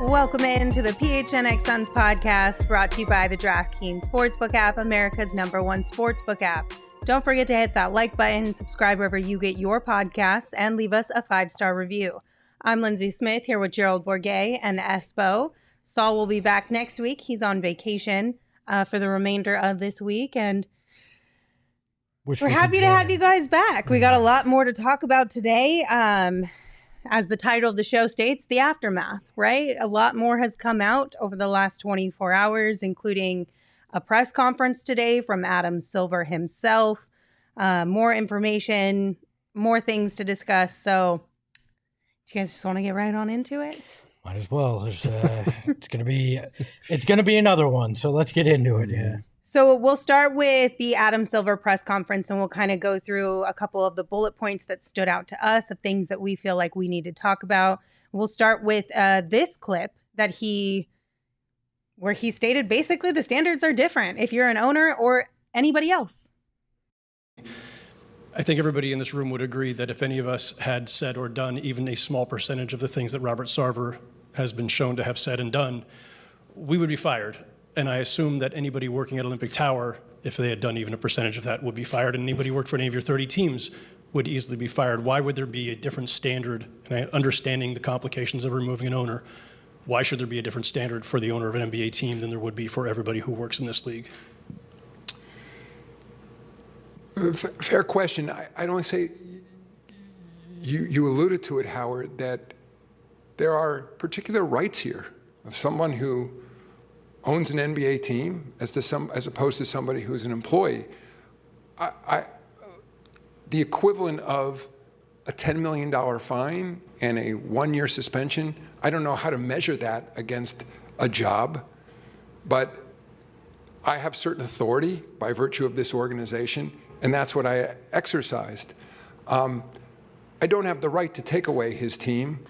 Welcome into the PHNX Suns podcast, brought to you by the DraftKings Sportsbook app, America's #1 sportsbook app. Don't forget to hit that like button, subscribe wherever you get your podcasts, and leave us a 5-star review. I'm Lindsay Smith here with Gerald Bourguet and Espo. Saul will be back next week. He's on vacation for the remainder of this week, and we're happy to have you guys back. We got a lot more to talk about today. As the title of the show states, the aftermath, right? A lot more has come out over the last 24 hours, including a press conference today from Adam Silver himself. More information, more things to discuss. So do you guys just want to get right on into it? Might as well. It's gonna be another one. So let's get into it. Yeah. So we'll start with the Adam Silver press conference, and we'll kind of go through a couple of the bullet points that stood out to us of things that we feel like we need to talk about. We'll start with this clip that where he stated basically the standards are different if you're an owner or anybody else. I think everybody in this room would agree that if any of us had said or done even a small percentage of the things that Robert Sarver has been shown to have said and done, we would be fired. And I assume that anybody working at Olympic Tower, if they had done even a percentage of that, would be fired. And anybody who worked for any of your 30 teams would easily be fired. Why would there be a different standard? And understanding the complications of removing an owner, why should there be a different standard for the owner of an NBA team than there would be for everybody who works in this league? Fair question. I'd only say, you alluded to it, Howard, that there are particular rights here of someone who owns an NBA team as opposed to somebody who's an employee. The equivalent of a $10 million fine and a 1-year suspension, I don't know how to measure that against a job, but I have certain authority by virtue of this organization, and that's what I exercised. I don't have the right to take away his team.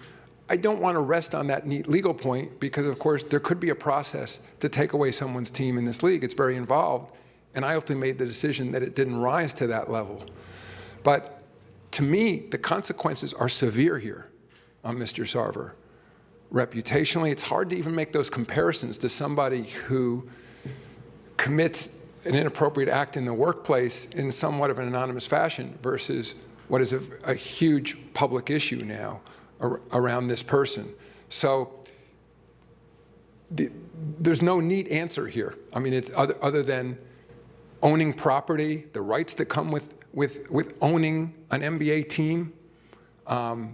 I don't want to rest on that neat legal point because, of course, there could be a process to take away someone's team in this league. It's very involved, and I ultimately made the decision that it didn't rise to that level. But to me, the consequences are severe here on Mr. Sarver. Reputationally, it's hard to even make those comparisons to somebody who commits an inappropriate act in the workplace in somewhat of an anonymous fashion versus what is a huge public issue now around this person. So there's no neat answer here. I mean, it's other than owning property, the rights that come with owning an NBA team, how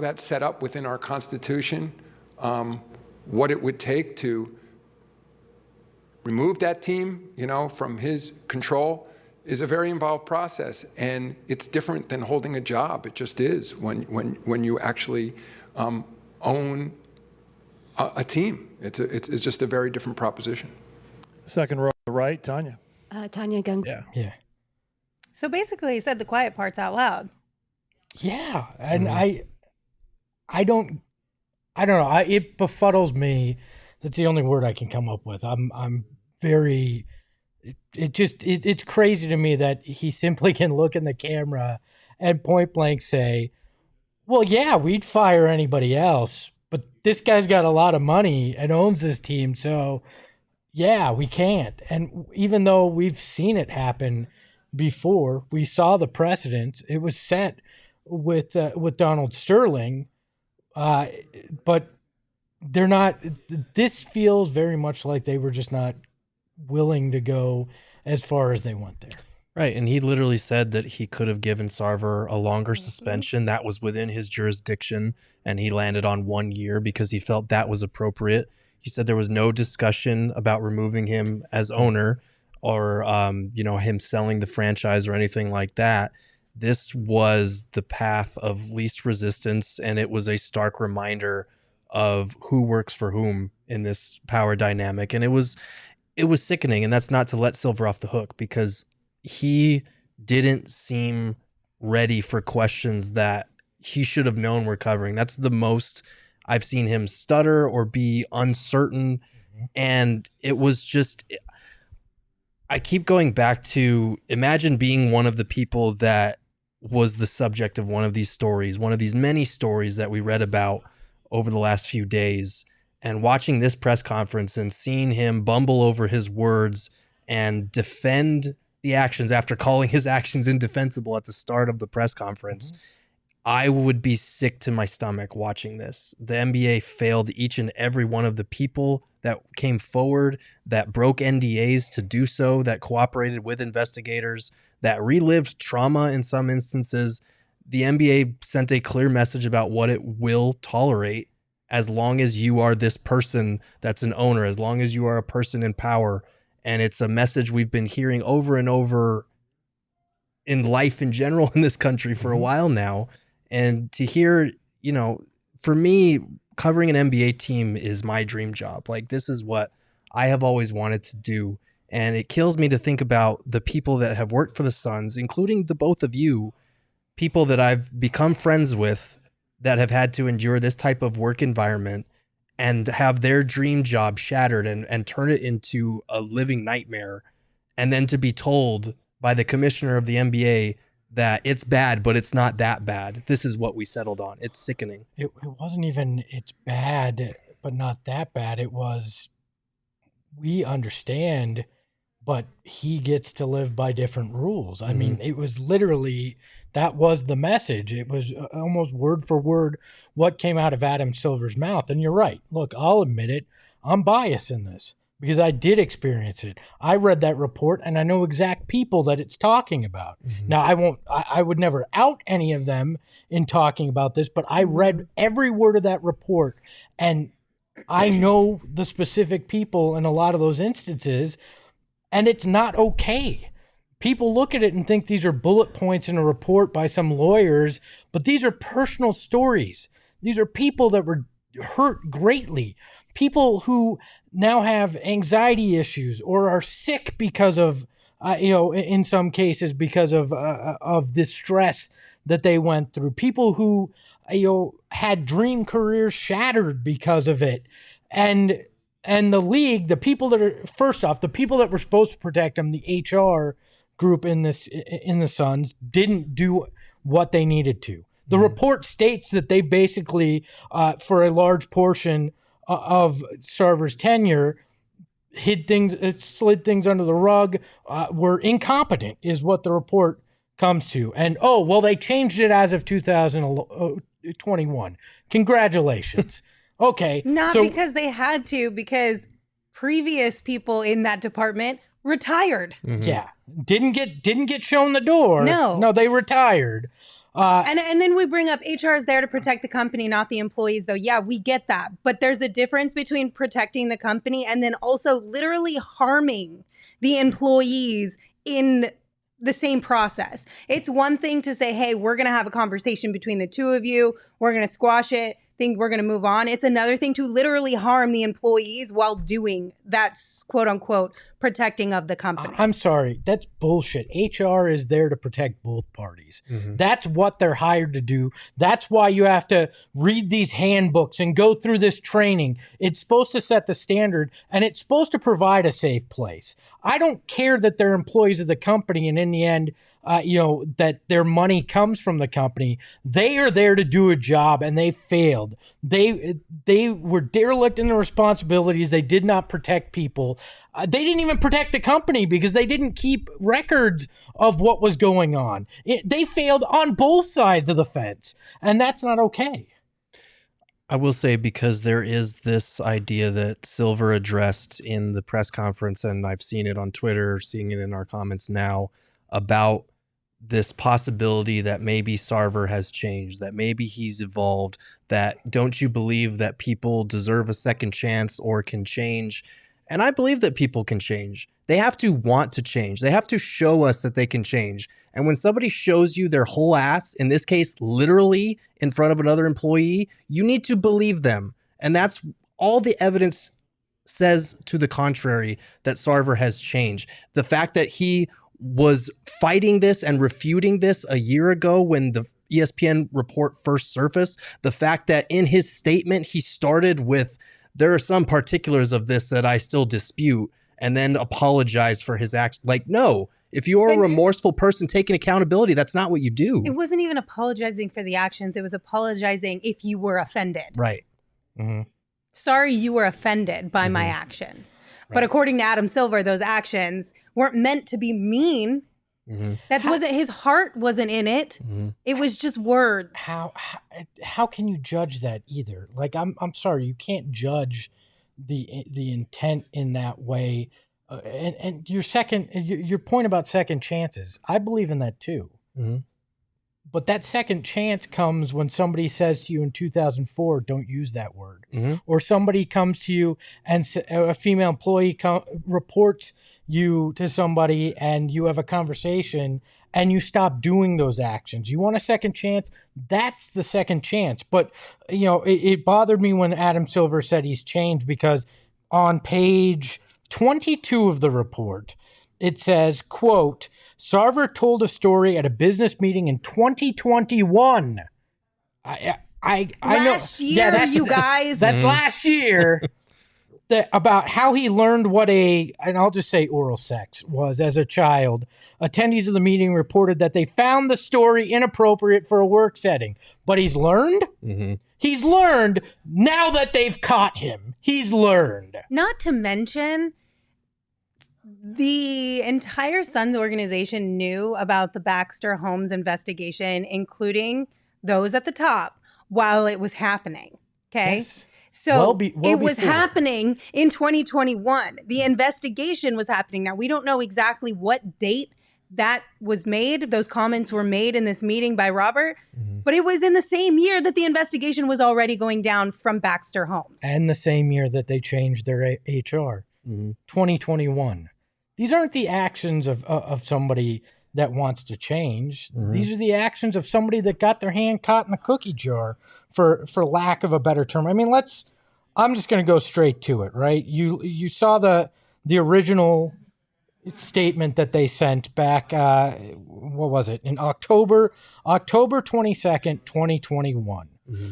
that's set up within our Constitution, what it would take to remove that team, from his control is a very involved process, and it's different than holding a job. It just is when you actually own a team. It's just a very different proposition. Second row, right, Tanya. Tanya Gung. Yeah. So basically, he said the quiet parts out loud. Yeah, and I don't know. It befuddles me. That's the only word I can come up with. I'm very. It's crazy to me that he simply can look in the camera and point blank say, well, yeah, we'd fire anybody else, but this guy's got a lot of money and owns this team. So yeah, we can't. And even though we've seen it happen before, we saw the precedent. It was set with Donald Sterling, but they're not, this feels very much like they were just not willing to go as far as they went there. Right, and he literally said that he could have given Sarver a longer suspension that was within his jurisdiction, and he landed on 1 year because he felt that was appropriate. He said there was no discussion about removing him as owner or him selling the franchise or anything like that. This was the path of least resistance, and it was a stark reminder of who works for whom in this power dynamic. And it was sickening, and that's not to let Silver off the hook, because he didn't seem ready for questions that he should have known we're covering. That's the most I've seen him stutter or be uncertain. And it was just, I keep going back to, imagine being one of the people that was the subject of one of these stories, one of these many stories that we read about over the last few days. And watching this press conference and seeing him bumble over his words and defend the actions after calling his actions indefensible at the start of the press conference, I would be sick to my stomach watching this. The NBA failed each and every one of the people that came forward, that broke NDAs to do so, that cooperated with investigators, that relived trauma in some instances. The NBA sent a clear message about what it will tolerate as long as you are this person that's an owner, as long as you are a person in power. And it's a message we've been hearing over and over in life in general in this country for a while now. And to hear, you know, for me, covering an NBA team is my dream job. Like, this is what I have always wanted to do. And it kills me to think about the people that have worked for the Suns, including the both of you, people that I've become friends with that have had to endure this type of work environment and have their dream job shattered and turn it into a living nightmare. And then to be told by the commissioner of the NBA that it's bad, but it's not that bad. This is what we settled on. It's sickening. It wasn't even it's bad, but not that bad. It was, we understand, but he gets to live by different rules. I mean, it was literally, that was the message. It was almost word for word what came out of Adam Silver's mouth. And you're right. Look, I'll admit it. I'm biased in this because I did experience it. I read that report and I know exact people that it's talking about. Now, I would never out any of them in talking about this, but I read every word of that report and I know the specific people in a lot of those instances, and it's not okay. People look at it and think these are bullet points in a report by some lawyers, but these are personal stories. These are people that were hurt greatly. People who now have anxiety issues or are sick because of, in some cases because of this stress that they went through. People who, had dream careers shattered because of it. And the league, the people that are, first off, the people that were supposed to protect them, the HR group in the Suns, didn't do what they needed to. The report states that they basically, for a large portion of Sarver's tenure, hid things, slid things under the rug, were incompetent, is what the report comes to. And, they changed it as of 2021. Congratulations. Okay. Not because they had to, because previous people in that department retired. Yeah. Didn't get shown the door. No, they retired. And then we bring up HR is there to protect the company, not the employees, though. Yeah, we get that. But there's a difference between protecting the company and then also literally harming the employees in the same process. It's one thing to say, hey, we're going to have a conversation between the two of you. We're going to squash it. Think we're going to move on. It's another thing to literally harm the employees while doing that, quote unquote, protecting of the company. I'm sorry. That's bullshit. HR is there to protect both parties. That's what they're hired to do. That's why you have to read these handbooks and go through this training. It's supposed to set the standard and it's supposed to provide a safe place. I don't care that they're employees of the company and in the end, that their money comes from the company. They are there to do a job and they failed. They were derelict in their responsibilities. They did not protect people. They didn't even protect the company because they didn't keep records of what was going on. They failed on both sides of the fence, and that's not okay. I will say, because there is this idea that Silver addressed in the press conference, and I've seen it on Twitter, seeing it in our comments now, about this possibility that maybe Sarver has changed, that maybe he's evolved, that don't you believe that people deserve a second chance or can change? And I believe that people can change. They have to want to change. They have to show us that they can change. And when somebody shows you their whole ass, in this case, literally in front of another employee, you need to believe them. And that's all the evidence says to the contrary, that Sarver has changed. The fact that he was fighting this and refuting this a year ago when the ESPN report first surfaced, the fact that in his statement, he started with, there are some particulars of this that I still dispute, and then apologize for his action. Like, no, if you're a remorseful person taking accountability, that's not what you do. It wasn't even apologizing for the actions. It was apologizing if you were offended. Right. Sorry you were offended by my actions. But according to Adam Silver, those actions weren't meant to be mean. That wasn't, his heart wasn't in it. It was just words. How can you judge that either? Like, I'm sorry, you can't judge the intent in that way. And your point about second chances, I believe in that too. But that second chance comes when somebody says to you in 2004, don't use that word. Or somebody comes to you and a female employee reports you to somebody and you have a conversation and you stop doing those actions. You want a second chance? That's the second chance. But, you know, it bothered me when Adam Silver said he's changed, because on page 22 of the report, it says, quote, Sarver told a story at a business meeting in 2021. I know. Last year, you guys. That's last year. About how he learned what and I'll just say oral sex was as a child. Attendees of the meeting reported that they found the story inappropriate for a work setting. But he's learned? He's learned now that they've caught him. He's learned. Not to mention, the entire Suns organization knew about the Baxter Holmes investigation, including those at the top, while it was happening. Okay? Yes. So it was happening in 2021. The investigation was happening. Now, we don't know exactly what date that was made. Those comments were made in this meeting by Robert, but it was in the same year that the investigation was already going down from Baxter Holmes. And the same year that they changed their HR, 2021. These aren't the actions of somebody that wants to change. These are the actions of somebody that got their hand caught in the cookie jar, for lack of a better term. I mean, I'm just going to go straight to it, right? You saw the original statement that they sent back, what was it, in October 22nd, 2021.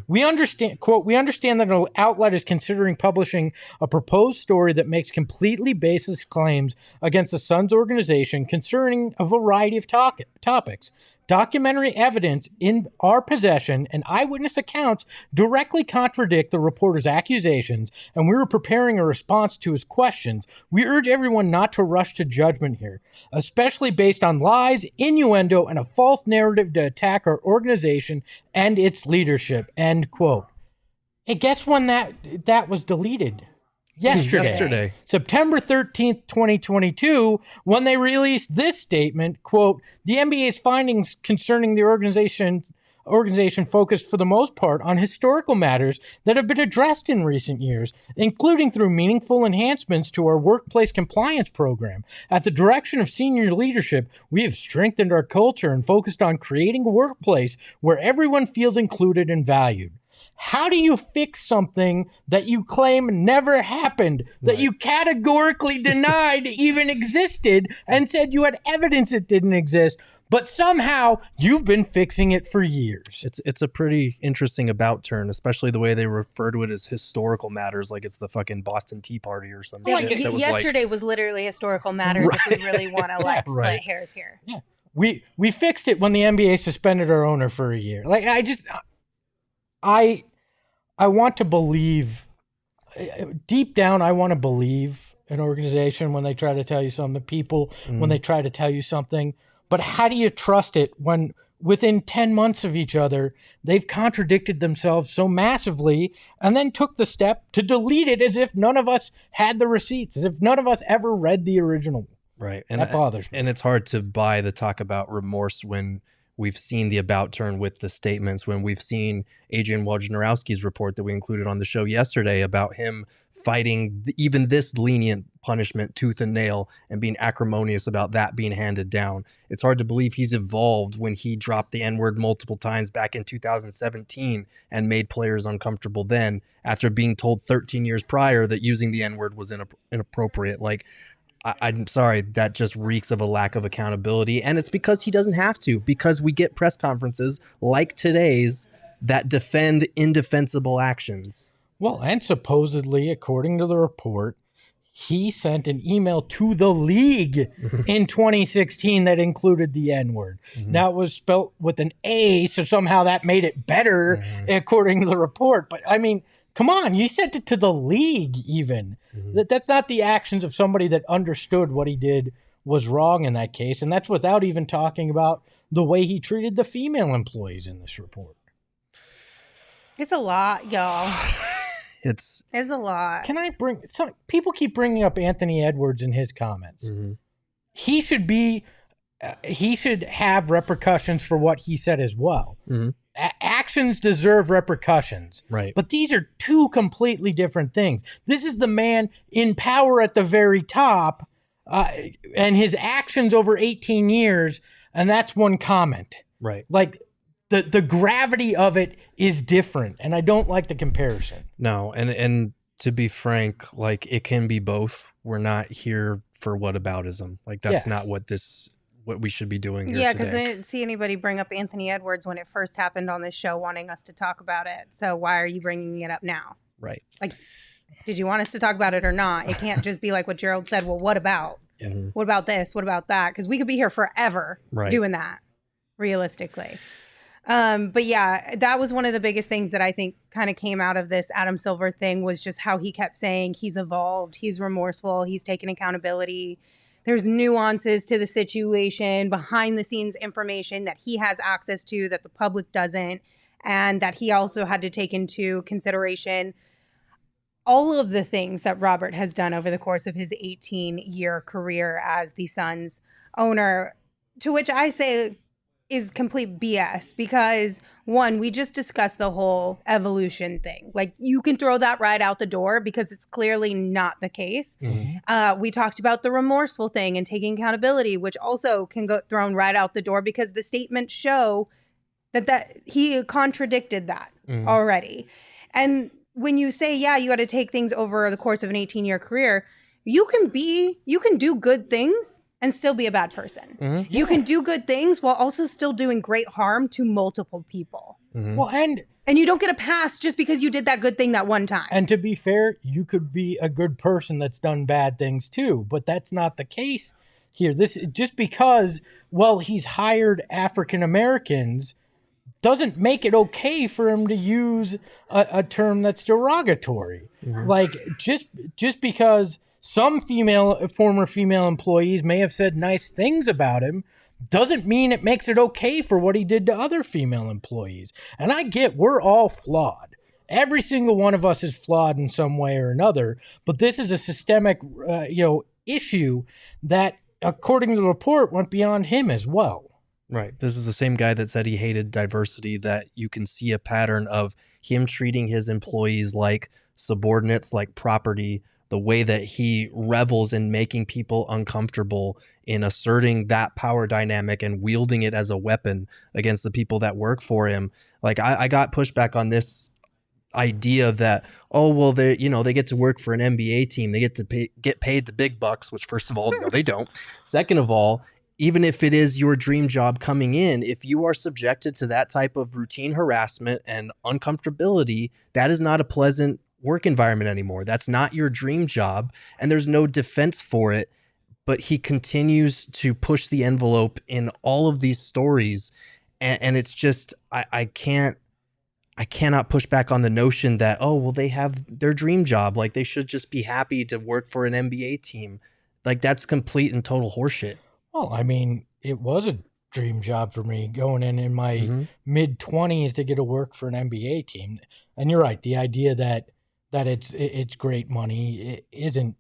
We understand, quote, we understand that an outlet is considering publishing a proposed story that makes completely baseless claims against the Suns organization concerning a variety of topics. Documentary evidence in our possession and eyewitness accounts directly contradict the reporter's accusations, and we were preparing a response to his questions. We urge everyone not to rush to judgment here, especially based on lies, innuendo, and a false narrative to attack our organization and its leadership, end quote. Hey, guess when that was deleted? Yesterday. September 13th, 2022, when they released this statement, quote, the NBA's findings concerning the organization focused for the most part on historical matters that have been addressed in recent years, including through meaningful enhancements to our workplace compliance program. At the direction of senior leadership, we have strengthened our culture and focused on creating a workplace where everyone feels included and valued. How do you fix something that you claim never happened, that you categorically denied even existed and said you had evidence it didn't exist, but somehow you've been fixing it for years? It's a pretty interesting about turn, especially the way they refer to it as historical matters, like it's the fucking Boston Tea Party or something. Yesterday was literally historical matters, if we really want to split hairs here. Yeah. We fixed it when the NBA suspended our owner for a year. Like, I want to believe, deep down, I want to believe an organization when they try to tell you something, people when they try to tell you something. But how do you trust it when within 10 months of each other, they've contradicted themselves so massively and then took the step to delete it as if none of us had the receipts, as if none of us ever read the original. Right. And that bothers me. And it's hard to buy the talk about remorse when we've seen the about turn with the statements, when we've seen Adrian Wojnarowski's report that we included on the show yesterday about him fighting even this lenient punishment tooth and nail and being acrimonious about that being handed down. It's hard to believe he's evolved when he dropped the N-word multiple times back in 2017 and made players uncomfortable then, after being told 13 years prior that using the N-word was inappropriate. Like, I'm sorry, that just reeks of a lack of accountability. And it's because he doesn't have to, because we get press conferences like today's that defend indefensible actions. Well, and supposedly, according to the report, he sent an email to the league in 2016 that included the N-word. That was spelt with an A, so somehow that made it better, according to the report. But, I mean, Come on, you sent it to the league even. That's not the actions of somebody that understood what he did was wrong in that case, and that's without even talking about the way he treated the female employees in this report. It's a lot, y'all. It's a lot. Can I bring some people keep bringing up Anthony Edwards in his comments. He should have repercussions for what he said as well. Actions deserve repercussions. Right. But these are two completely different things. This is the man in power at the very top, and his actions over 18 years, and that's one comment. right. Like, the gravity of it is different, and I don't like the comparison. No, and to be frank, like it can be both. We're not here for whataboutism. Like that's not what we should be doing here Yeah, because I today. didn't see anybody bring up Anthony Edwards when it first happened on this show wanting us to talk about it. So why are you bringing it up now? Right. Like, did you want us to talk about it or not? It can't just be like what Gerald said. Well, what about? What about this? What about that? Because we could be here forever doing that, realistically. But yeah, that was one of the biggest things that I think kind of came out of this Adam Silver thing was just how he kept saying he's evolved, he's remorseful, he's taken accountability. There's nuances to the situation, behind the scenes information that he has access to that the public doesn't, and that he also had to take into consideration all of the things that Robert has done over the course of his 18-year career as the Suns owner, to which I say is complete BS because, one, we just discussed the whole evolution thing. Like, you can throw that right out the door because it's clearly not the case. We talked about the remorseful thing and taking accountability, which also can go thrown right out the door because the statements show that he contradicted that already. And when you say, yeah, you got to take things over the course of an 18-year career, you can do good things and still be a bad person. You can do good things while also still doing great harm to multiple people. Well, and you don't get a pass just because you did that good thing that one time. And to be fair, you could be a good person that's done bad things too, but that's not the case here. This just because, well, he's hired African Americans doesn't make it okay for him to use a term that's derogatory. Like just because some former female employees may have said nice things about him doesn't mean it makes it okay for what he did to other female employees. And I get we're all flawed. Every single one of us is flawed in some way or another, but this is a systemic issue that, according to the report, went beyond him as well. Right. This is the same guy that said he hated diversity, that you can see a pattern of him treating his employees like subordinates, like property, the way that he revels in making people uncomfortable, in asserting that power dynamic and wielding it as a weapon against the people that work for him. Like I got pushback on this idea that, oh, well, they get to work for an NBA team. They get to get paid the big bucks, which first of all, no, they don't. Second of all, even if it is your dream job coming in, if you are subjected to that type of routine harassment and uncomfortability, that is not a pleasant work environment anymore. That's not your dream job, and there's no defense for it. But he continues to push the envelope in all of these stories, and it's just I cannot push back on the notion that, oh, well, they have their dream job, like they should just be happy to work for an NBA team. Like that's complete and total horseshit. Well, I mean, it was a dream job for me going in my mid-20s to get to work for an NBA team. And you're right, the idea that it's great money, it isn't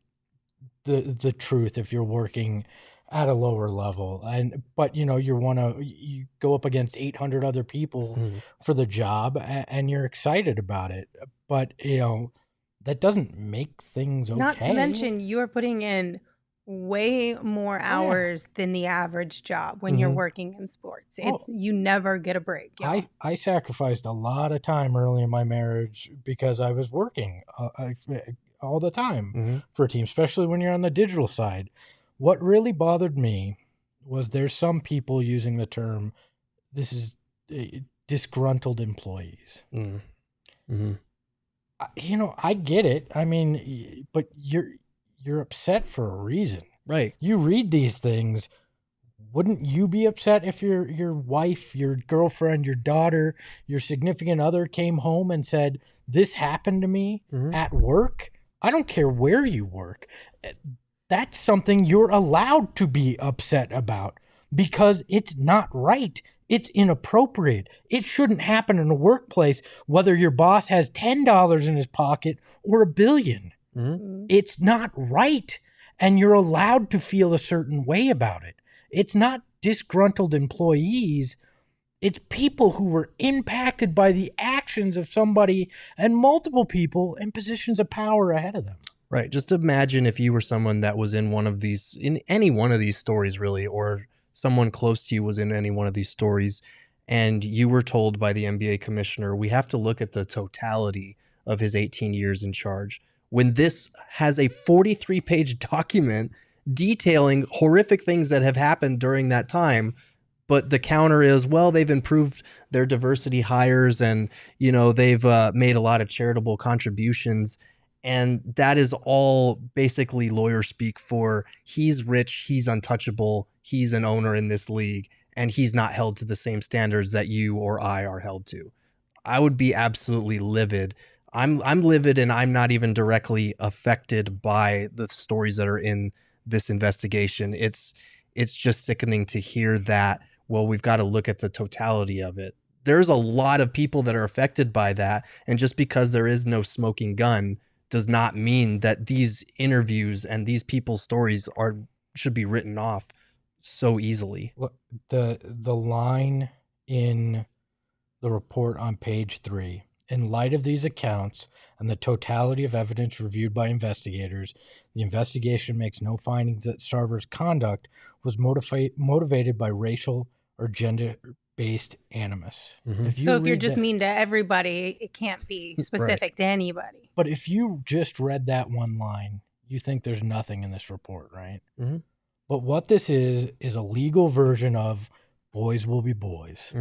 the truth if you're working at a lower level. But you go up against 800 other people for the job and you're excited about it. But that doesn't make things okay. Not to mention you are putting in way more hours than the average job when you're working in sports. You never get a break. I sacrificed a lot of time early in my marriage because I was working all the time for a team, especially when you're on the digital side. What really bothered me was there's some people using the term, this is disgruntled employees. I get it. I mean, but you're upset for a reason. Right. You read these things. wouldn't you be upset if your wife, your girlfriend, your daughter, your significant other came home and said, this happened to me at work? I don't care where you work. That's something you're allowed to be upset about because it's not right. It's inappropriate. It shouldn't happen in a workplace, whether your boss has $10 in his pocket or $1 billion. It's not right. And you're allowed to feel a certain way about it. It's not disgruntled employees. It's people who were impacted by the actions of somebody and multiple people in positions of power ahead of them. Right. Just imagine if you were someone that was in any one of these stories, really, or someone close to you was in any one of these stories, and you were told by the NBA commissioner, we have to look at the totality of his 18 years in charge. When this has a 43-page document detailing horrific things that have happened during that time, but the counter is, well, they've improved their diversity hires and, they've made a lot of charitable contributions. And that is all basically lawyer speak for he's rich, he's untouchable, he's an owner in this league, and he's not held to the same standards that you or I are held to. I would be absolutely livid. I'm livid, and I'm not even directly affected by the stories that are in this investigation. It's just sickening to hear that, well, we've got to look at the totality of it. There's a lot of people that are affected by that. And just because there is no smoking gun does not mean that these interviews and these people's stories should be written off so easily. Look, the line in the report on page 3, in light of these accounts and the totality of evidence reviewed by investigators, the investigation makes no findings that Sarver's conduct was motivated by racial or gender-based animus. If you're just mean to everybody, it can't be specific to anybody. But if you just read that one line, you think there's nothing in this report, right? But what this is a legal version of boys will be boys,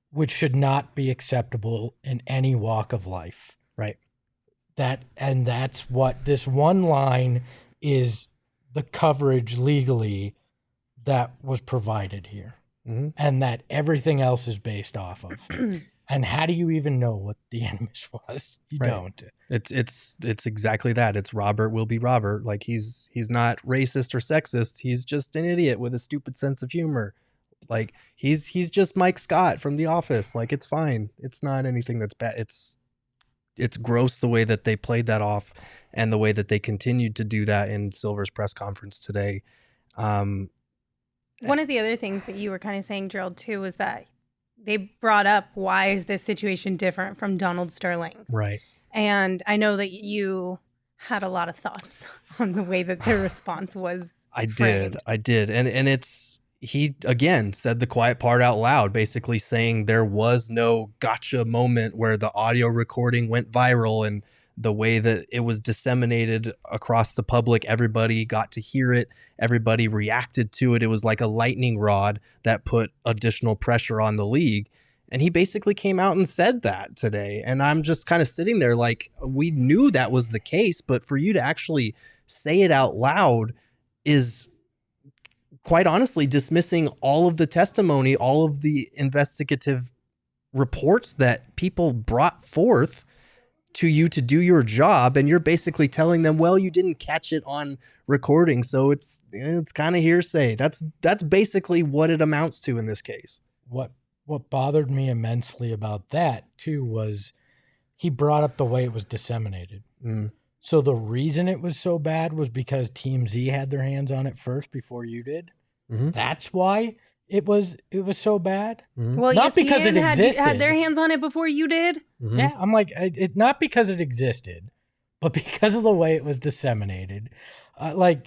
which should not be acceptable in any walk of life. Right. That's what this one line is, the coverage legally that was provided here. And that everything else is based off of. And how do you even know what the animus was? You don't. It's exactly that. It's Robert will be Robert. Like he's not racist or sexist. He's just an idiot with a stupid sense of humor. Like he's just Mike Scott from The Office. Like it's fine. It's not anything that's bad. It's gross the way that they played that off and the way that they continued to do that in Silver's press conference today. One of the other things that you were kind of saying, Gerald, too, was that they brought up, why is this situation different from Donald Sterling's? Right. And I know that you had a lot of thoughts on the way that their response was. I did. And he, again, said the quiet part out loud, basically saying there was no gotcha moment where the audio recording went viral and the way that it was disseminated across the public, everybody got to hear it. Everybody reacted to it. It was like a lightning rod that put additional pressure on the league. And he basically came out and said that today. And I'm just kind of sitting there like, we knew that was the case, but for you to actually say it out loud is quite honestly dismissing all of the testimony, all of the investigative reports that people brought forth to you to do your job, and you're basically telling them, well, you didn't catch it on recording, so it's kind of hearsay. That's basically what it amounts to in this case. What bothered me immensely about that too was he brought up the way it was disseminated. So the reason it was so bad was because Team Z had their hands on it first before you did. That's why it was so bad. Well, not because it existed. Had their hands on it before you did. Yeah, I'm like, it not because it existed, but because of the way it was disseminated. I'm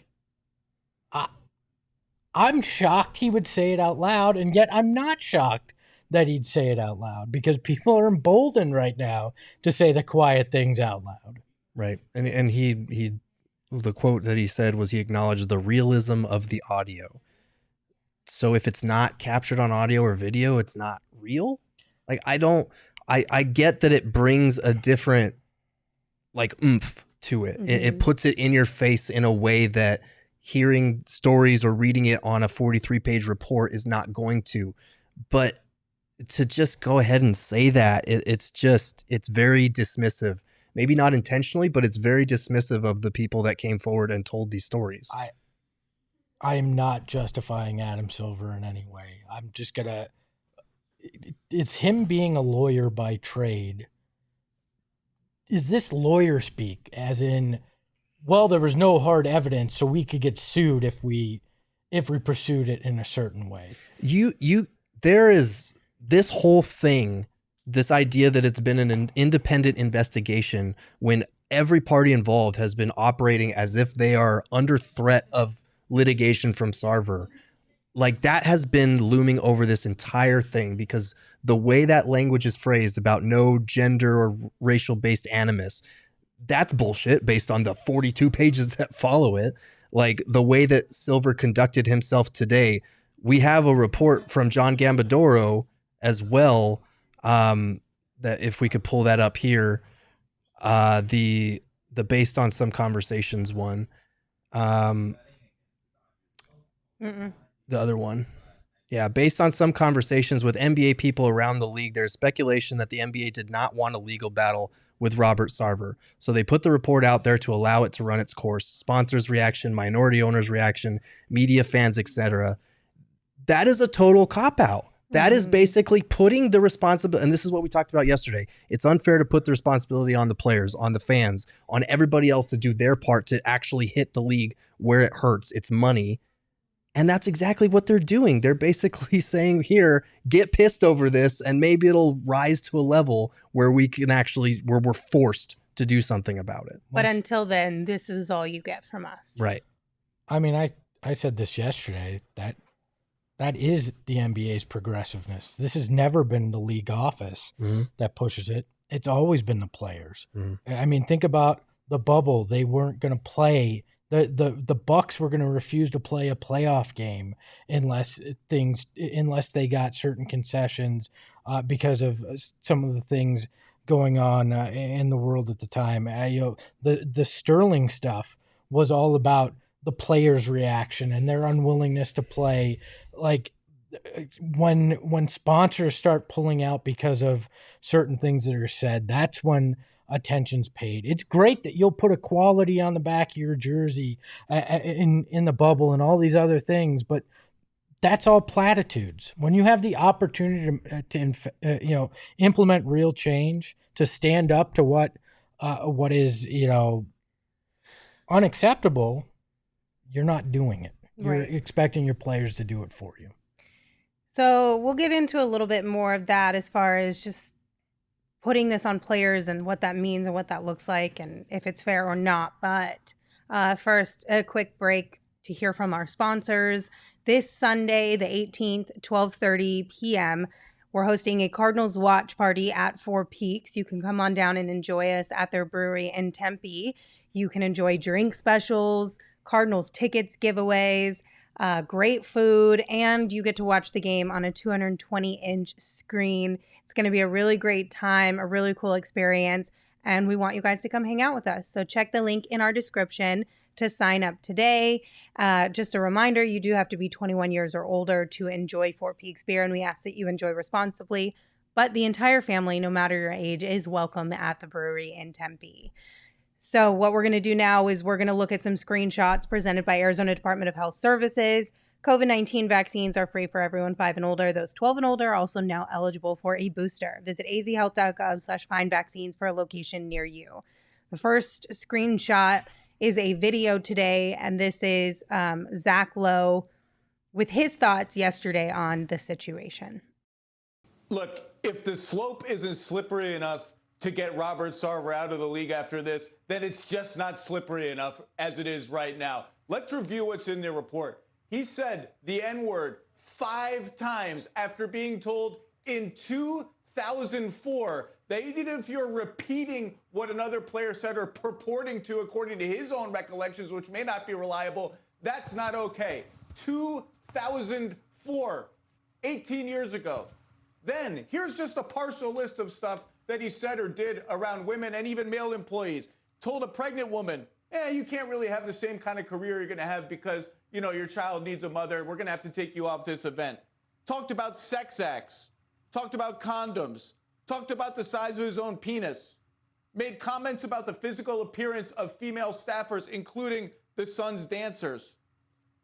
shocked he would say it out loud, and yet I'm not shocked that he'd say it out loud because people are emboldened right now to say the quiet things out loud. Right, and he the quote that he said was he acknowledged the realism of the audio. So if it's not captured on audio or video, it's not real. Like I get that it brings a different like oomph to it. It puts it in your face in a way that hearing stories or reading it on a 43-page report is not going to. But to just go ahead and say that, it's very dismissive. Maybe not intentionally, but it's very dismissive of the people that came forward and told these stories. I am not justifying Adam Silver in any way. I'm just gonna. It's him being a lawyer by trade. Is this lawyer speak? As in, well, there was no hard evidence, so we could get sued if we pursued it in a certain way. There is this whole thing, this idea that it's been an independent investigation when every party involved has been operating as if they are under threat of litigation from Sarver. Like, that has been looming over this entire thing, because the way that language is phrased about no gender or racial based animus, that's bullshit based on the 42 pages that follow it. Like, the way that Silver conducted himself today, we have a report from John Gambadoro as well, that if we could pull that up here, the based on some conversations one, the other one. Yeah, based on some conversations with NBA people around the league, there's speculation that the NBA did not want a legal battle with Robert Sarver. So they put the report out there to allow it to run its course. Sponsors' reaction, minority owners' reaction, media fans, etc. That is a total cop-out. That is basically putting the responsibility, and this is what we talked about yesterday. It's unfair to put the responsibility on the players, on the fans, on everybody else to do their part to actually hit the league where it hurts. It's money. And that's exactly what they're doing. They're basically saying, here, get pissed over this, and maybe it'll rise to a level where we can actually, where we're forced to do something about it. But until then, this is all you get from us. Right. I mean, I said this yesterday, that is the NBA's progressiveness. This has never been the league office that pushes it. It's always been the players. I mean, think about the bubble. They weren't going to play. The Bucks were going to refuse to play a playoff game unless they got certain concessions because of some of the things going on in the world at the time. The Sterling stuff was all about the players' reaction and their unwillingness to play. Like, when sponsors start pulling out because of certain things that are said, that's when attention's paid. It's great that you'll put equality on the back of your jersey in the bubble and all these other things, but that's all platitudes. When you have the opportunity to implement real change, to stand up to what is unacceptable, you're not doing it. You're expecting your players to do it for you. So we'll get into a little bit more of that as far as just putting this on players and what that means and what that looks like and if it's fair or not. But first, a quick break to hear from our sponsors. This Sunday, the 18th, 12:30 p.m., we're hosting a Cardinals watch party at Four Peaks. You can come on down and enjoy us at their brewery in Tempe. You can enjoy drink specials, Cardinals tickets giveaways, great food, and you get to watch the game on a 220-inch screen. It's going to be a really great time, a really cool experience, and we want you guys to come hang out with us. So check the link in our description to sign up today. Just a reminder, you do have to be 21 years or older to enjoy Four Peaks beer, and we ask that you enjoy responsibly. But the entire family, no matter your age, is welcome at the brewery in Tempe. So what we're going to do now is we're going to look at some screenshots presented by Arizona Department of Health Services. COVID-19 vaccines are free for everyone 5 and older. Those 12 and older are also now eligible for a booster. Visit azhealth.gov/find-vaccines for a location near you. The first screenshot is a video today, and this is Zach Lowe with his thoughts yesterday on the situation. Look, if the slope isn't slippery enough to get Robert Sarver out of the league after this, then it's just not slippery enough as it is right now. Let's review what's in the report. He said the N-word 5 times after being told in 2004 that even if you're repeating what another player said or purporting to according to his own recollections, which may not be reliable, that's not okay. 2004, 18 years ago. Then here's just a partial list of stuff that he said or did around women and even male employees. Told a pregnant woman, you can't really have the same kind of career you're going to have because, your child needs a mother. We're going to have to take you off this event. Talked about sex acts, talked about condoms, talked about the size of his own penis, made comments about the physical appearance of female staffers, including the Suns dancers,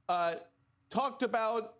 talked about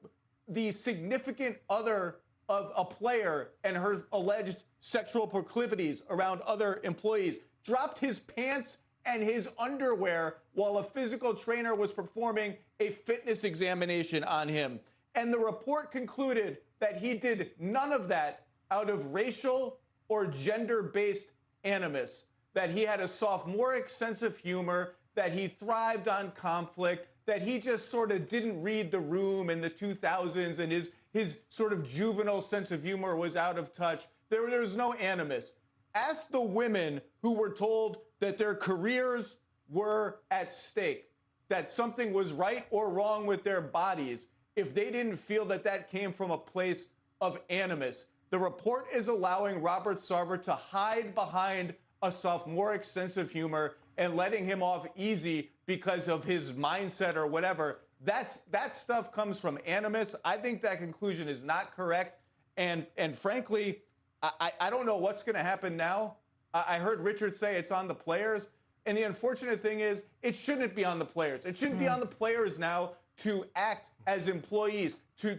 the significant other of a player and her alleged sexual proclivities around other employees, dropped his pants and his underwear while a physical trainer was performing a fitness examination on him. And the report concluded that he did none of that out of racial or gender-based animus, that he had a sophomoric sense of humor, that he thrived on conflict, that he just sort of didn't read the room in the 2000s and his sort of juvenile sense of humor was out of touch. There was no animus. Ask the women who were told that their careers were at stake, that something was right or wrong with their bodies, if they didn't feel that that came from a place of animus. The report is allowing Robert Sarver to hide behind a sophomoric sense of humor and letting him off easy because of his mindset or whatever. That stuff comes from animus. I think that conclusion is not correct. And frankly, I don't know what's going to happen now. I heard Richard say it's on the players. And the unfortunate thing is it shouldn't be on the players. It shouldn't be on the players now to act as employees, to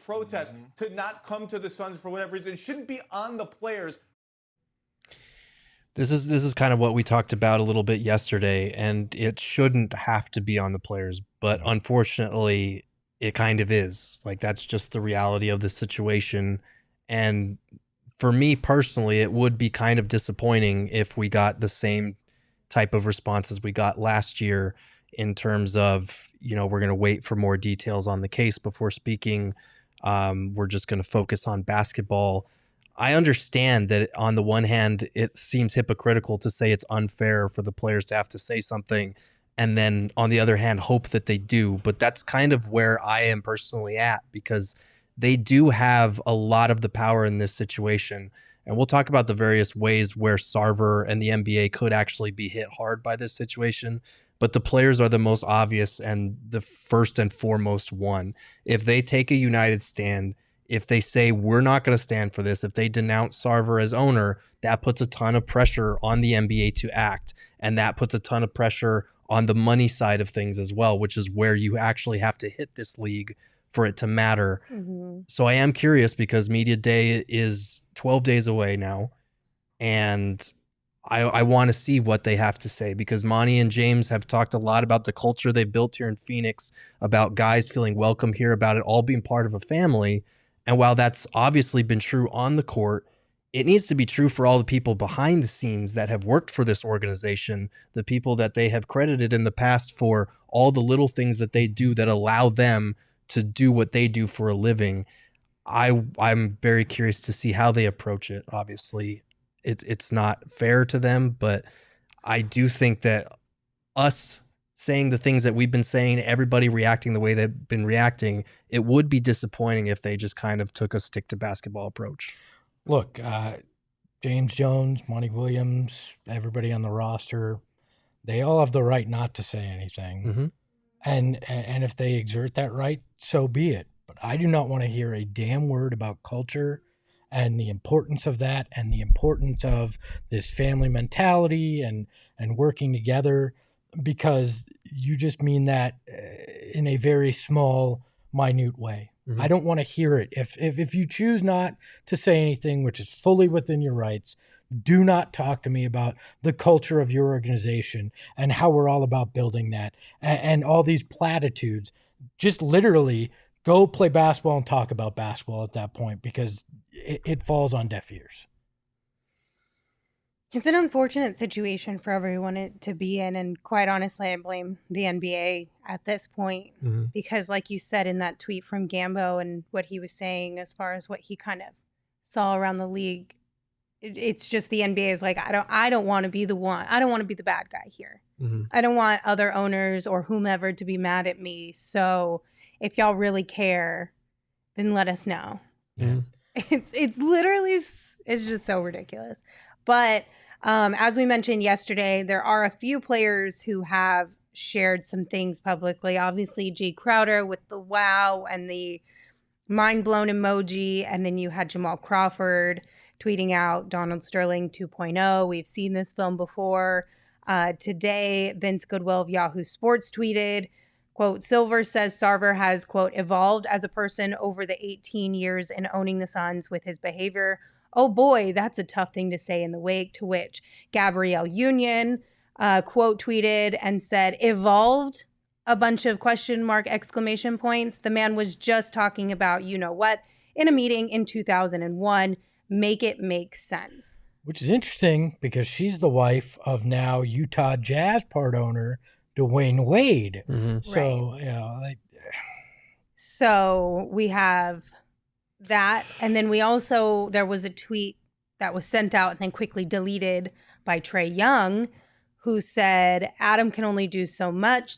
protest, to not come to the Suns for whatever reason. It shouldn't be on the players. This is kind of what we talked about a little bit yesterday, and it shouldn't have to be on the players, but unfortunately it kind of is. Like, that's just the reality of the situation. And for me personally, it would be kind of disappointing if we got the same type of responses we got last year in terms of, we're going to wait for more details on the case before speaking. We're just going to focus on basketball. I understand that on the one hand, it seems hypocritical to say it's unfair for the players to have to say something, and then on the other hand, hope that they do. But that's kind of where I am personally at, because they do have a lot of the power in this situation. And we'll talk about the various ways where Sarver and the NBA could actually be hit hard by this situation. But the players are the most obvious and the first and foremost one. If they take a united stand, if they say we're not going to stand for this, if they denounce Sarver as owner, that puts a ton of pressure on the NBA to act. And that puts a ton of pressure on the money side of things as well, which is where you actually have to hit this league for it to matter. Mm-hmm. So I am curious, because Media Day is 12 days away now. And I want to see what they have to say, because Monty and James have talked a lot about the culture they built here in Phoenix, about guys feeling welcome here, about it all being part of a family. And while that's obviously been true on the court, it needs to be true for all the people behind the scenes that have worked for this organization, the people that they have credited in the past for all the little things that they do that allow them to do what they do for a living. I'm very curious to see how they approach it. Obviously, it's not fair to them, but I do think that us saying the things that we've been saying, everybody reacting the way they've been reacting, it would be disappointing if they just kind of took a stick to basketball approach. Look, James Jones, Monty Williams, everybody on the roster, they all have the right not to say anything. Mm-hmm. And if they exert that right, so be it. But I do not want to hear a damn word about culture and the importance of that, and the importance of this family mentality and working together, because you just mean that in a very small, minute way. Mm-hmm. I don't want to hear it. If you choose not to say anything, which is fully within your rights, do not talk to me about the culture of your organization and how we're all about building that and all these platitudes. Just literally go play basketball and talk about basketball at that point, because it falls on deaf ears. It's an unfortunate situation for everyone to be in. And quite honestly, I blame the NBA at this point, mm-hmm. because like you said in that tweet from Gambo and what he was saying as far as what he kind of saw around the league, it's just the NBA is like, I don't want to be the one. I don't want to be the bad guy here. Mm-hmm. I don't want other owners or whomever to be mad at me. So if y'all really care, then let us know. Yeah. It's literally, it's just so ridiculous. But As we mentioned yesterday, there are a few players who have shared some things publicly. Obviously, Jay Crowder with the wow and the mind blown emoji. And then you had Jamal Crawford tweeting out Donald Sterling 2.0. We've seen this film before. Today, Vince Goodwill of Yahoo Sports tweeted, quote, Silver says Sarver has, quote, evolved as a person over the 18 years in owning the Suns with his behavior. Oh boy, that's a tough thing to say in the wake, to which Gabrielle Union, quote, tweeted and said, evolved, a bunch of question mark exclamation points. The man was just talking about, you know what, in a meeting in 2001. Make it make sense. Which is interesting because she's the wife of now Utah Jazz part owner Dwayne Wade. Mm-hmm. So, Right. you know, So we have that. And then we also, there was a tweet that was sent out and then quickly deleted by Trae Young, who said, Adam can only do so much, ...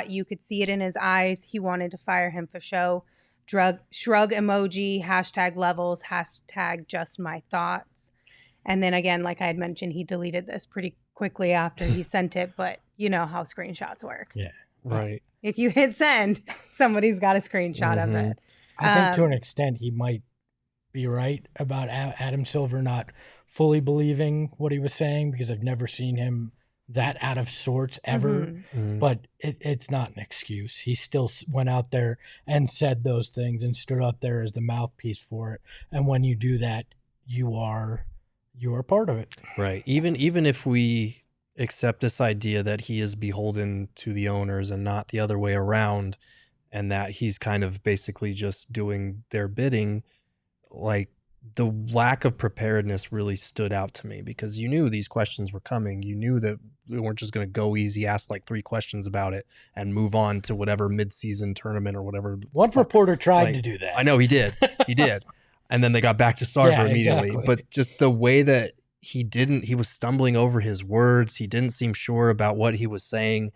You could see it in his eyes. He wanted to fire him for show. Shrug emoji, hashtag levels, hashtag just my thoughts. And then again, like I had mentioned, he deleted this pretty quickly after he sent it, but you know how screenshots work. yeah. Right. If you hit send, somebody's got a screenshot of it. I think to an extent he might be right about Adam Silver not fully believing what he was saying, because I've never seen him that out of sorts ever. Mhm. But it's not an excuse. He still went out there and said those things and stood up there as the mouthpiece for it. And when you do that, you are part of it. Right. Even if we accept this idea that he is beholden to the owners and not the other way around, and that he's kind of basically just doing their bidding, like, the lack of preparedness really stood out to me, because you knew these questions were coming. You knew that they weren't just going to go easy, ask like 3 questions about it, and move on to whatever midseason tournament or whatever. One reporter tried Like, to do that. I know he did. He did. And then they got back to Sarver Yeah, immediately. exactly. But just the way that he was stumbling over his words. He didn't seem sure about what he was saying.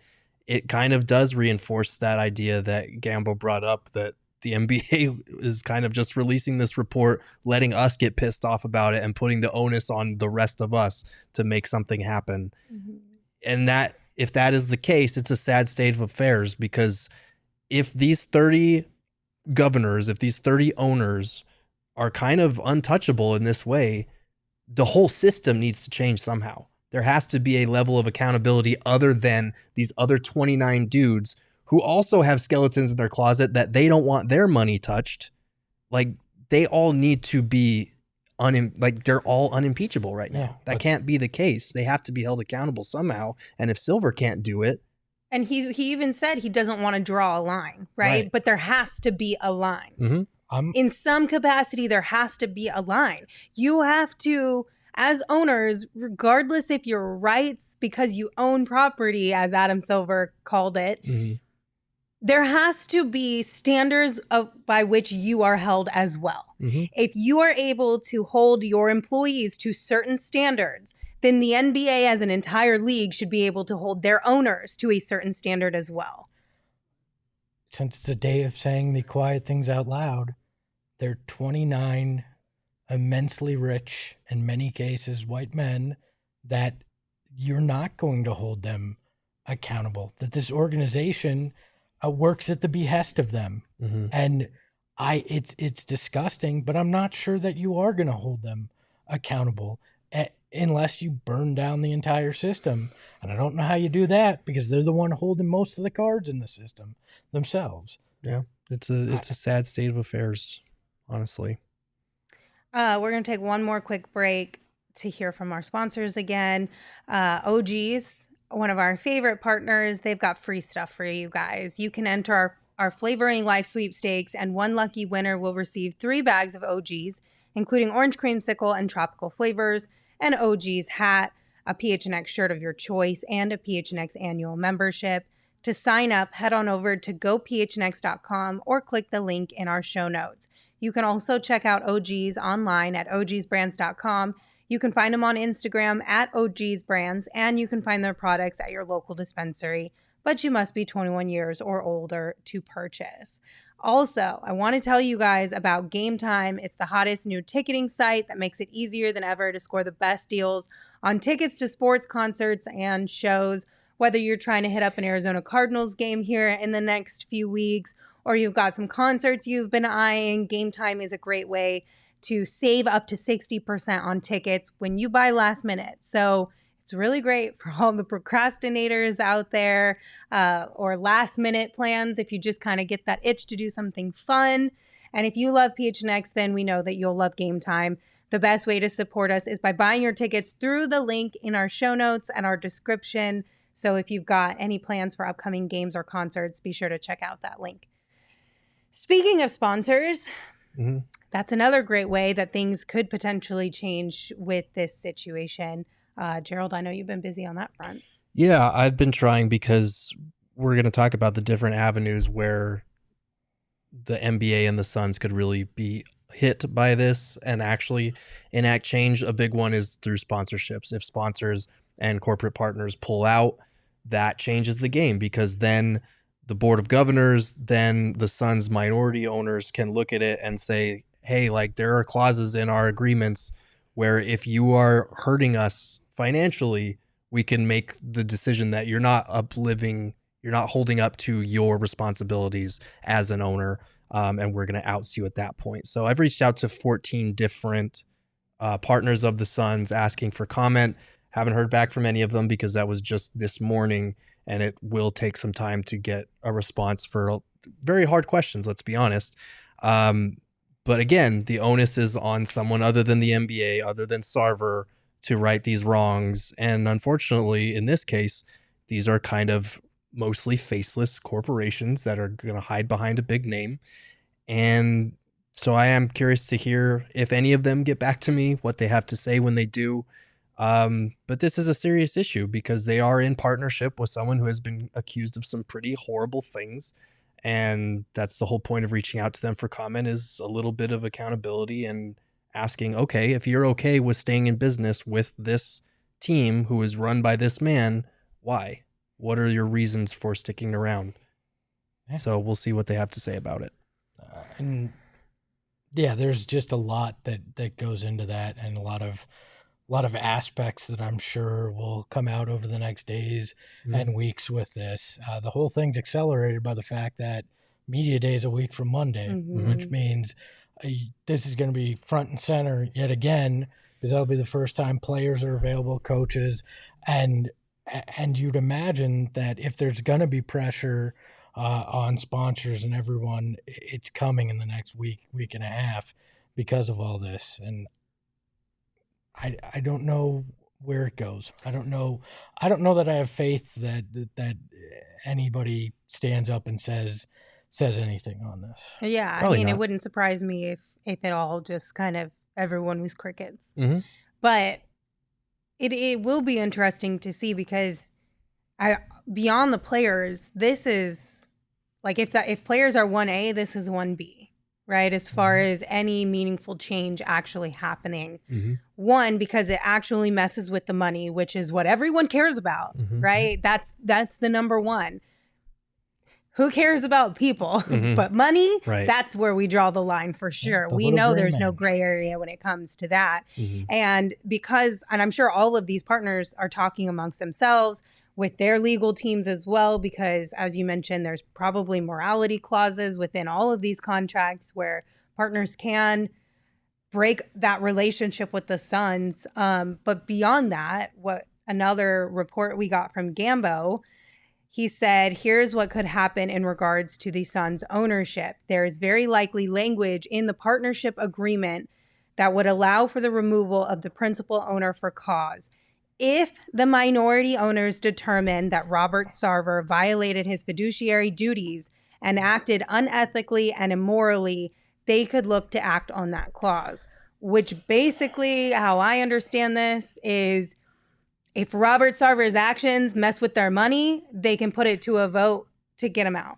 It kind of does reinforce that idea that Gambo brought up, that the NBA is kind of just releasing this report, letting us get pissed off about it and putting the onus on the rest of us to make something happen. Mm-hmm. And that, if that is the case, it's a sad state of affairs, because if these 30 governors, if these 30 owners are kind of untouchable in this way, the whole system needs to change somehow. There has to be a level of accountability other than these other 29 dudes who also have skeletons in their closet that they don't want their money touched. Like, they all need to be they're all unimpeachable right now. Yeah, that can't be the case. They have to be held accountable somehow. And if Silver can't do it, And he even said he doesn't want to draw a line, right? But there has to be a line. Mm-hmm. In some capacity, there has to be a line. You have to, as owners, regardless if your rights, because you own property, as Adam Silver called it, Mm-hmm. there has to be standards by which you are held as well. Mm-hmm. If you are able to hold your employees to certain standards, then the NBA as an entire league should be able to hold their owners to a certain standard as well. Since it's a day of saying the quiet things out loud, they're 29 immensely rich, in many cases, white men that you're not going to hold them accountable, that this organization works at the behest of them. Mm-hmm. And it's disgusting, but I'm not sure that you are going to hold them accountable unless you burn down the entire system. And I don't know how you do that, because they're the one holding most of the cards in the system themselves. Yeah, it's a sad state of affairs, honestly. We're going to take one more quick break to hear from our sponsors again. OG's, one of our favorite partners, they've got free stuff for you guys. You can enter our Flavoring Life sweepstakes, and one lucky winner will receive 3 bags of OG's, including orange creamsicle and tropical flavors, an OG's hat, a PHNX shirt of your choice, and a PHNX annual membership. To sign up, head on over to gophnx.com or click the link in our show notes. You can also check out OG's online at ogsbrands.com. You can find them on Instagram at ogsbrands, and you can find their products at your local dispensary, but you must be 21 years or older to purchase. Also, I want to tell you guys about Gametime. It's the hottest new ticketing site that makes it easier than ever to score the best deals on tickets to sports, concerts, and shows. Whether you're trying to hit up an Arizona Cardinals game here in the next few weeks, or you've got some concerts you've been eyeing, Gametime is a great way to save up to 60% on tickets when you buy last minute. So it's really great for all the procrastinators out there, or last minute plans if you just kind of get that itch to do something fun. And if you love PHNX, then we know that you'll love Gametime. The best way to support us is by buying your tickets through the link in our show notes and our description. So if you've got any plans for upcoming games or concerts, be sure to check out that link. Speaking of sponsors, that's another great way that things could potentially change with this situation. Gerald, I know you've been busy on that front. Yeah, I've been trying because we're going to talk about the different avenues where the NBA and the Suns could really be hit by this and actually enact change. A big one is through sponsorships. If sponsors and corporate partners pull out, that changes the game, because then the board of governors, then the Suns minority owners can look at it and say, hey, like, there are clauses in our agreements where if you are hurting us financially, we can make the decision that you're not holding up to your responsibilities as an owner, and we're going to oust you at that point. So I've reached out to 14 different partners of the Suns asking for comment. Haven't heard back from any of them because that was just this morning, and it will take some time to get a response for very hard questions, let's be honest. But again, the onus is on someone other than the NBA, other than Sarver, to right these wrongs. And unfortunately, in this case, these are kind of mostly faceless corporations that are going to hide behind a big name. And so I am curious to hear if any of them get back to me, what they have to say when they do. But this is a serious issue because they are in partnership with someone who has been accused of some pretty horrible things. And that's the whole point of reaching out to them for comment, is a little bit of accountability and asking, okay, if you're okay with staying in business with this team who is run by this man, why? What are your reasons for sticking around? Yeah. So we'll see what they have to say about it. And yeah, there's just a lot that goes into that, and a lot of aspects that I'm sure will come out over the next days and weeks with this. The whole thing's accelerated by the fact that media day is a week from Monday, which means this is going to be front and center yet again, because that'll be the first time players are available, coaches, and you'd imagine that if there's going to be pressure on sponsors and everyone, it's coming in the next week and a half because of all this. And I don't know where it goes. I don't know that I have faith that anybody stands up and says anything on this. Yeah, Probably I mean, not. It wouldn't surprise me if it all just kind of everyone was crickets. But it will be interesting to see, because beyond the players, this is like, if players are 1A, this is 1B, right? As far as any meaningful change actually happening. One, because it actually messes with the money, which is what everyone cares about, right? That's the number one. Who cares about people? But money, Right. That's where we draw the line for sure. The We little know gray there's man. no gray area when it comes to that. And I'm sure all of these partners are talking amongst themselves with their legal teams as well, because as you mentioned, there's probably morality clauses within all of these contracts where partners can break that relationship with the Suns. But beyond that, what another report we got from Gambo, he said, here's what could happen in regards to the Suns' ownership. There is very likely language in the partnership agreement that would allow for the removal of the principal owner for cause. If the minority owners determine that Robert Sarver violated his fiduciary duties and acted unethically and immorally, they could look to act on that clause, which basically, how I understand this, is if Robert Sarver's actions mess with their money, they can put it to a vote to get him out.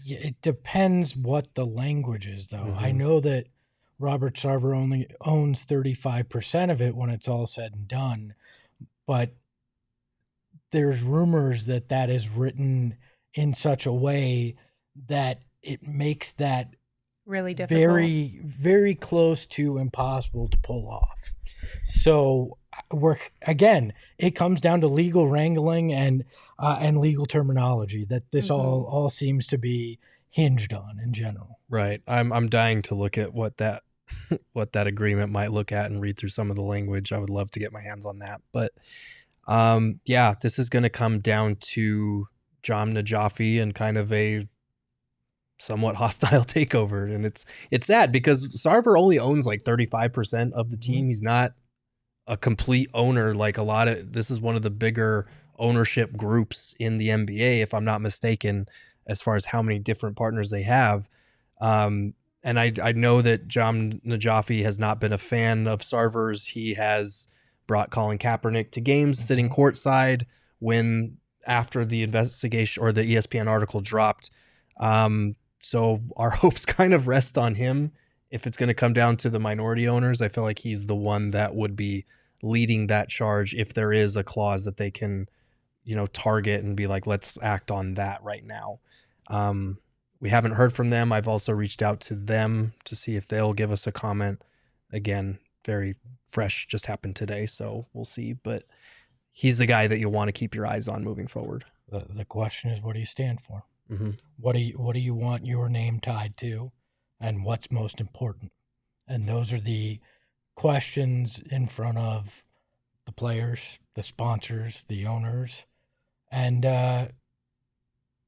Yeah, it depends what the language is, though. I know that Robert Sarver only owns 35% of it when it's all said and done, but there's rumors that is written in such a way that it makes that really difficult. very, very close to impossible to pull off. So it comes down to legal wrangling and legal terminology that this all seems to be hinged on in general. Right. I'm dying to look at what that agreement might look at and read through some of the language. I would love to get my hands on that. But this is going to come down to Jahm Najafi and kind of a somewhat hostile takeover. And it's sad because Sarver only owns like 35% of the team. He's not a complete owner. Like this is one of the bigger ownership groups in the NBA, if I'm not mistaken, as far as how many different partners they have. And I know that Jahm Najafi has not been a fan of Sarver's. He has brought Colin Kaepernick to games sitting courtside after the investigation or the ESPN article dropped. So our hopes kind of rest on him. If it's going to come down to the minority owners, I feel like he's the one that would be leading that charge if there is a clause that they can, target and be like, let's act on that right now. We haven't heard from them. I've also reached out to them to see if they'll give us a comment. Again, very fresh, just happened today, so we'll see. But he's the guy that you'll want to keep your eyes on moving forward. The question is, what do you stand for? Mm-hmm. What do you want your name tied to, and what's most important? And those are the questions in front of the players, the sponsors, the owners, and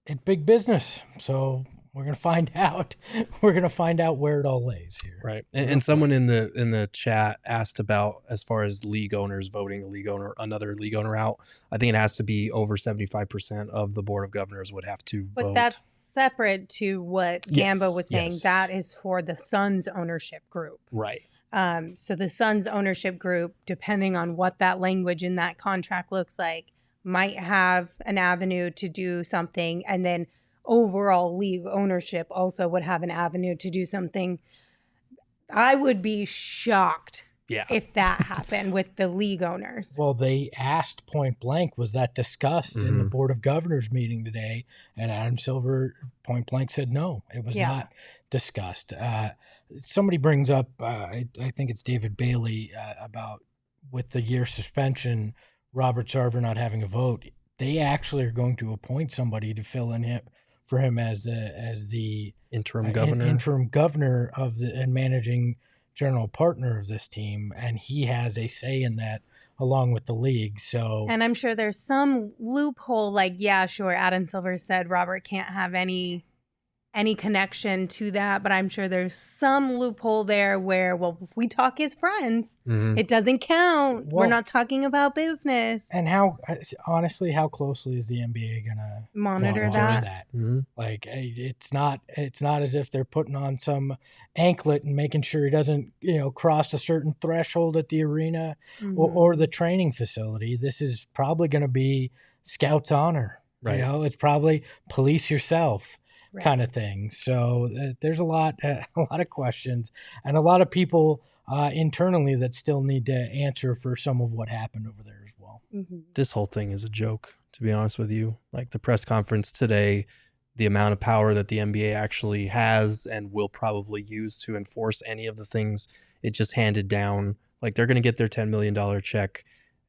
it's big business. So we're gonna find out. We're gonna find out where it all lays here. Right. And someone in the chat asked about, as far as league owners voting another league owner out. I think it has to be over 75% of the board of governors would have to vote. But that's separate to what Gamba was saying. Yes. That is for the Suns ownership group. Right. So the Suns ownership group, depending on what that language in that contract looks like, might have an avenue to do something, and then overall league ownership also would have an avenue to do something. I would be shocked if that happened with the league owners. Well, they asked point blank, was that discussed in the board of governors meeting today? And Adam Silver point blank said no, it was not discussed. Somebody brings up, I think it's David Bailey, about with the year suspension, Robert Sarver not having a vote. They actually are going to appoint somebody to fill in for him as the interim governor, and managing general partner of this team, and he has a say in that along with the league. So, and I'm sure there's some loophole, like Adam Silver said Robert can't have any connection to that, but I'm sure there's some loophole there where, well, if we talk as friends, it doesn't count. We're not talking about business. And how closely is the NBA gonna monitor that? Like, it's not as if they're putting on some anklet and making sure he doesn't, cross a certain threshold at the arena or the training facility. This is probably going to be Scouts honor. Right. It's probably police yourself. Kind of thing. So there's a lot of questions and a lot of people internally that still need to answer for some of what happened over there as well. This whole thing is a joke, to be honest with you. Like the press conference today, the amount of power that the NBA actually has and will probably use to enforce any of the things it just handed down. Like they're going to get their $10 million check,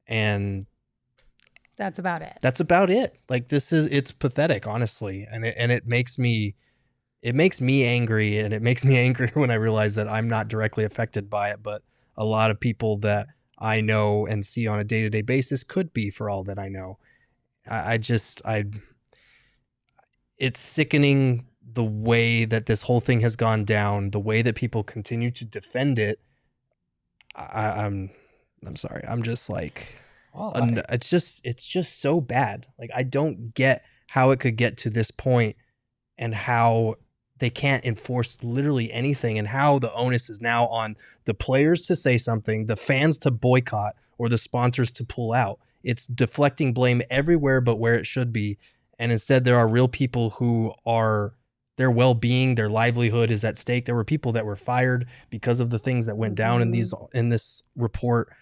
and that's about it. Like it's pathetic, honestly. And it makes me angry, and it makes me angry when I realize that I'm not directly affected by it, but a lot of people that I know and see on a day-to-day basis could be, for all that I know. It's sickening the way that this whole thing has gone down, the way that people continue to defend it. I'm sorry. I'm just like, it's just so bad. Like, I don't get how it could get to this point and how they can't enforce literally anything, and how the onus is now on the players to say something, the fans to boycott, or the sponsors to pull out. It's deflecting blame everywhere but where it should be. And instead there are real people who are, their well-being, their livelihood is at stake. There were people that were fired because of the things that went down in this report.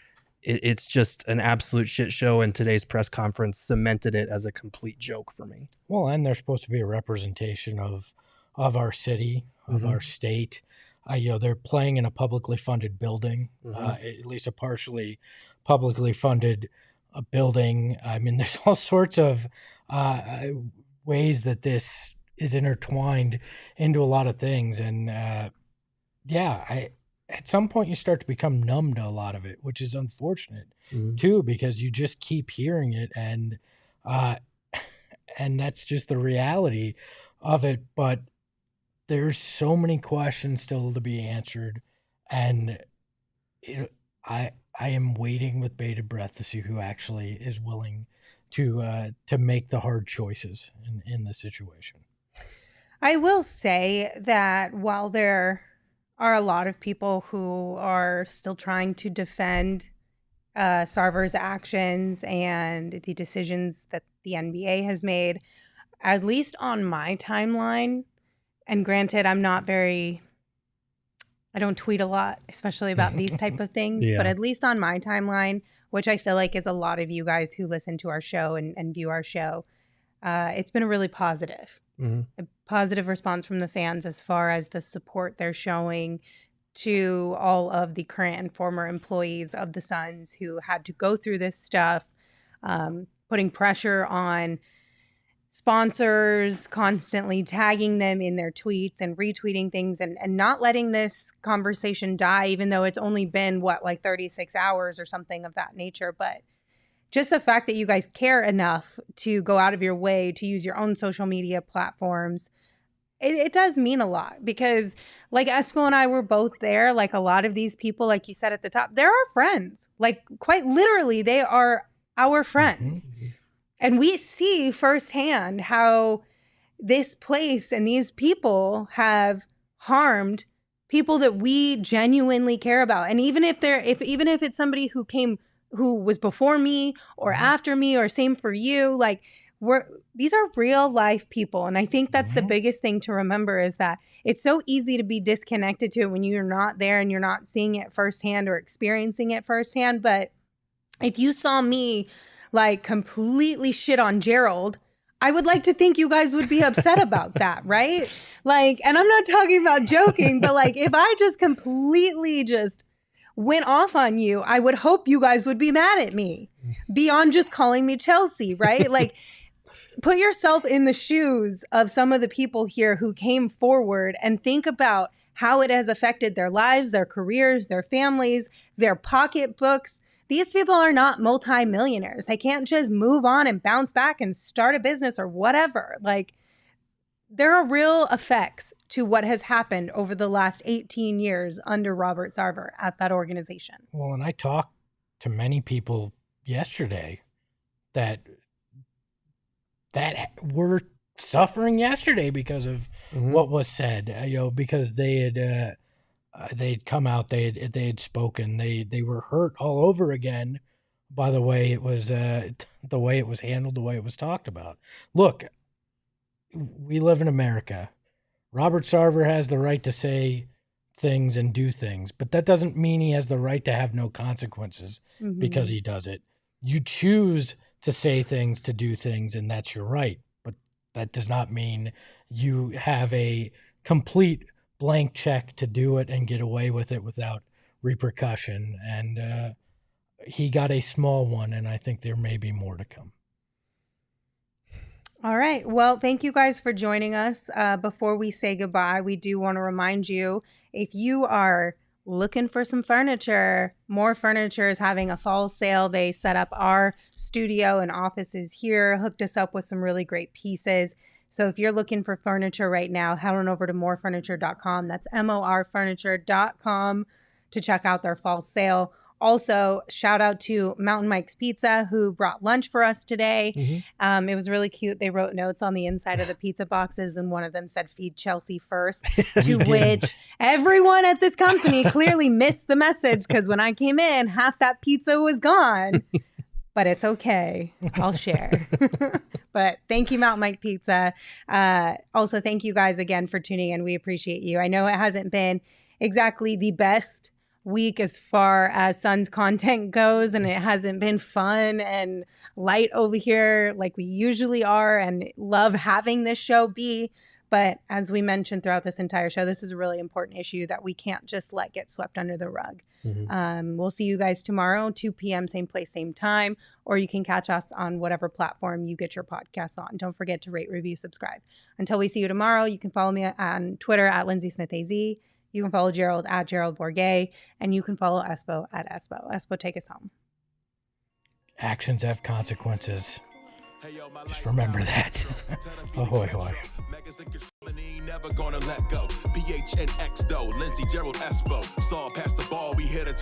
It's just an absolute shit show, and today's press conference cemented it as a complete joke for me. Well, and there's supposed to be a representation of of our city, of our state. They're playing in a publicly funded building, at least a partially publicly funded building. I mean, there's all sorts of ways that this is intertwined into a lot of things. And at some point you start to become numb to a lot of it, which is unfortunate too, because you just keep hearing it, and that's just the reality of it. But there's so many questions still to be answered, and I am waiting with bated breath to see who actually is willing to make the hard choices in this situation. I will say that while there are a lot of people who are still trying to defend Sarver's actions and the decisions that the NBA has made, at least on my timeline, and granted, I don't tweet a lot, especially about these type of things, but at least on my timeline, which I feel like is a lot of you guys who listen to our show and view our show, it's been a really positive. A positive response from the fans as far as the support they're showing to all of the current and former employees of the Suns who had to go through this stuff, putting pressure on sponsors, constantly tagging them in their tweets and retweeting things, and not letting this conversation die, even though it's only been, 36 hours or something of that nature. But just the fact that you guys care enough to go out of your way to use your own social media platforms, it does mean a lot, because like Espo and I were both there. Like a lot of these people, like you said at the top, they're our friends. Like quite literally, they are our friends. And we see firsthand how this place and these people have harmed people that we genuinely care about. And even if it's somebody who was before me or after me, or same for you, like these are real life people. And I think that's the biggest thing to remember, is that it's so easy to be disconnected to it when you're not there and you're not seeing it firsthand or experiencing it firsthand. But if you saw me like completely shit on Gerald, I would like to think you guys would be upset about that, right? Like, and I'm not talking about joking, but like if I just completely just went off on you, I would hope you guys would be mad at me beyond just calling me Chelsea, right? Like, put yourself in the shoes of some of the people here who came forward and think about how it has affected their lives, their careers, their families, their pocketbooks. These people are not multimillionaires. They can't just move on and bounce back and start a business or whatever. Like, there are real effects to what has happened over the last 18 years under Robert Sarver at that organization. Well, and I talked to many people yesterday that were suffering yesterday because of what was said, because they'd come out, they had spoken, they were hurt all over again by the way it was handled, the way it was talked about. Look, we live in America. Robert Sarver has the right to say things and do things, but that doesn't mean he has the right to have no consequences because he does it. You choose to say things, to do things, and that's your right. But that does not mean you have a complete blank check to do it and get away with it without repercussion. And he got a small one, and I think there may be more to come. All right. Well, thank you guys for joining us. Before we say goodbye, we do want to remind you, if you are looking for some furniture, More Furniture is having a fall sale. They set up our studio and offices here, hooked us up with some really great pieces. So if you're looking for furniture right now, head on over to morefurniture.com. That's morfurniture.com to check out their fall sale. Also, shout out to Mountain Mike's Pizza, who brought lunch for us today. It was really cute. They wrote notes on the inside of the pizza boxes, and one of them said, "Feed Chelsea first," to which everyone at this company clearly missed the message, because when I came in, half that pizza was gone. But it's okay. I'll share. But thank you, Mountain Mike Pizza. Also, thank you guys again for tuning in. We appreciate you. I know it hasn't been exactly the best week as far as Suns content goes, and it hasn't been fun and light over here like we usually are and love having this show be, But as we mentioned throughout this entire show, this is a really important issue that we can't just let get swept under the rug. We'll see you guys tomorrow, 2 p.m., same place, same time, or you can catch us on whatever platform you get your podcasts on. Don't forget to rate, review, subscribe. Until we see you tomorrow, you can follow me on Twitter at LindsaySmithAZ. You can follow Gerald at Gerald Bourget, and you can follow Espo at Espo. Espo, take us home. Actions have consequences. Just remember that. Ahoy, hoy. Never gonna let go. PHNX though, Lindsay, Gerald, Espo. Saw past the ball, we hit a turn.